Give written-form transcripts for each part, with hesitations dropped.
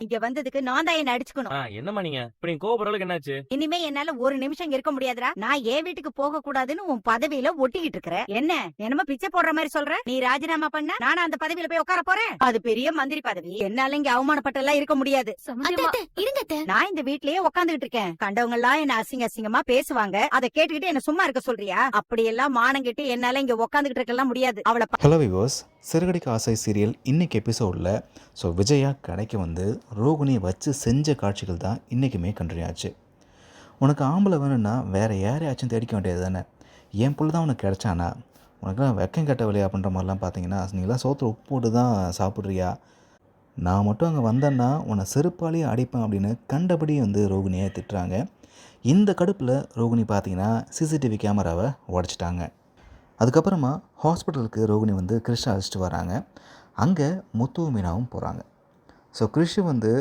இங்க வந்ததுக்கு நான் தான் என்ன அடிச்சுக்கணும். என்னம்மா நீங்க இப்படி கோபப்படுற அளவுக்கு என்னாச்சு? இனிமே என்னால ஒரு நிமிஷம் இங்க இருக்க முடியாதுடா. நான் என் வீட்டுக்கு போக கூடாதுன்னு உன் பதவியில ஒட்டிக்கிட்டு இருக்கிற. என்ன என்னமோ பிச்சை போடுற மாதிரி சொல்ற? நீ ராஜினாமா பண்ண நானும் அந்த பதவியில போய் உட்கார போறேன். அது பெரிய மந்திரி பதவி. என்னால இங்க அவமானப்பட்டெல்லாம் இருக்க முடியாது. நான் இந்த வீட்லயே உட்காந்துகிட்டு இருக்கேன். கண்டவங்க எல்லாம் என்ன அசிங்க அசிங்கமா பேசுவாங்க. அதை கேட்டுக்கிட்டு என்ன சும்மா இருக்க சொல்றியா? அப்படியெல்லாம் மானம் கெட்டு என்னால இங்க உட்காந்துகிட்டு இருக்கலாம் முடியாது. அவளை ஹலோ வியூவர்ஸ், சிறுகடிக்கு ஆசை சீரியல் இன்னைக்கு எபிசோடில் விஜயா கடைக்கு வந்து ரோகிணி வச்சு செஞ்ச காட்சிகள் தான் இன்றைக்குமே கண்டினியூ ஆச்சு. உனக்கு ஆம்பளை வேணும்னா வேறு யாரையாச்சும் தேடிக்க வேண்டியது தானே, என் புள்ள தான் உனக்கு கிடைச்சானா? உனக்குலாம் வெக்கம் கட்ட வழியா அப்படின்ற மாதிரிலாம் பார்த்தீங்கன்னா நீங்களாம் சோத்துல உப்பு போட்டு தான் சாப்பிட்றியா? நான் மட்டும் அங்கே வந்தேன்னா உன்னை செருப்பாலேயே அடிப்பேன் அப்படின்னு கண்டபடி வந்து ரோகிணியை திட்டுறாங்க. இந்த கடுப்பில் ரோகிணி பார்த்தீங்கன்னா சிசிடிவி கேமராவை உடச்சிட்டாங்க. அதுக்கப்புறமா ஹாஸ்பிட்டலுக்கு ரோகிணி வந்து கிறிஷை அழைச்சிட்டு வராங்க. அங்கே முத்து மீனாவும் போகிறாங்க. கிறிஷு வந்து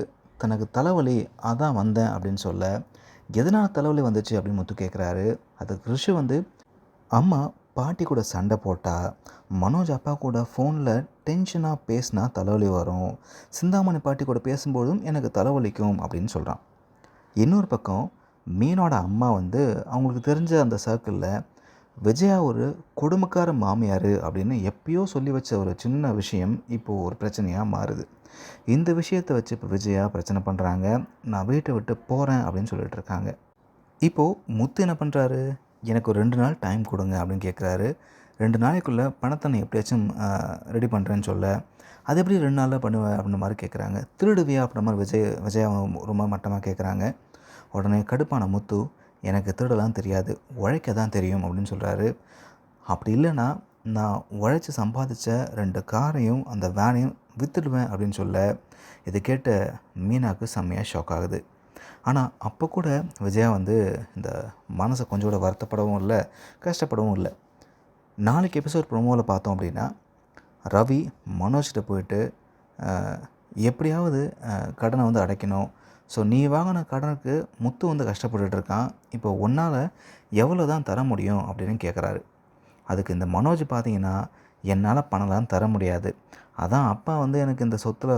தனக்கு தலைவலி அதான் வந்தேன் அப்படின்னு சொல்ல, எதனால் தலைவலி வந்துச்சு அப்படின்னு முத்து கேட்குறாரு. அது கிறிஷு வந்து அம்மா பாட்டி கூட சண்டை போட்டால், மனோஜ் அப்பா கூட ஃபோனில் டென்ஷனாக பேசினா தலைவலி வரும், சிந்தாமணி பாட்டி கூட பேசும்போதும் எனக்கு தலைவலிக்கும் அப்படின்னு சொல்கிறான். இன்னொரு பக்கம் மீனோட அம்மா வந்து அவங்களுக்கு தெரிஞ்ச அந்த சர்க்கிளில் விஜயா ஒரு கொடுமைக்கார மாமியார் அப்படின்னு எப்பயோ சொல்லி வச்ச ஒரு சின்ன விஷயம் இப்போது ஒரு பிரச்சனையாக மாறுது. இந்த விஷயத்தை வச்சு இப்போ விஜயா பிரச்சனை பண்ணுறாங்க. நான் வீட்டை விட்டு போகிறேன் அப்படின்னு சொல்லிட்டு இருக்காங்க. இப்போது முத்து என்ன பண்ணுறாரு, எனக்கு ஒரு 2 நாள் டைம் கொடுங்க அப்படின்னு கேட்குறாரு. 2 நாளைக்குள்ளே பணத்தை நான் எப்படியாச்சும் ரெடி பண்ணுறேன்னு சொல்ல, அது எப்படி 2 நாளில் பண்ணுவேன் அப்படின்ற மாதிரி கேட்குறாங்க. திருடுவியா அப்படின்ற மாதிரி விஜயா ரொம்ப மட்டமாக கேட்குறாங்க. உடனே கடுப்பான முத்து, எனக்கு திருடலாம் தெரியாது, உழைக்க தான் தெரியும் அப்படின்னு சொல்கிறாரு. அப்படி இல்லைன்னா நான் உழைச்சி சம்பாதிச்ச 2 காரையும் அந்த வேனையும் விற்றுடுவேன் அப்படின்னு சொல்ல, இதை கேட்ட மீனாவுக்கு செம்மையாக ஷாக் ஆகுது. ஆனால் அப்போ கூட விஜயா வந்து இந்த மனசை கொஞ்சம் கூட வருத்தப்படவும் இல்லை, கஷ்டப்படவும் இல்லை. நாளைக்கு எபிசோட் ப்ரோமோவில் பார்த்தோம் அப்படின்னா ரவி மனோஜ்கிட்ட போயிட்டு எப்படியாவது கடனை வந்து அடைக்கணும், நீ வாங்கின கடனுக்கு முத்து வந்து கஷ்டப்பட்டுருக்கான், இப்போ உன்னால் எவ்வளோ தான் தர முடியும் அப்படின்னு கேட்குறாரு. அதுக்கு இந்த மனோஜ் பார்த்தீங்கன்னா, என்னால் பணம்லாம் தர முடியாது, அதான் அப்பா வந்து எனக்கு இந்த சொத்தில்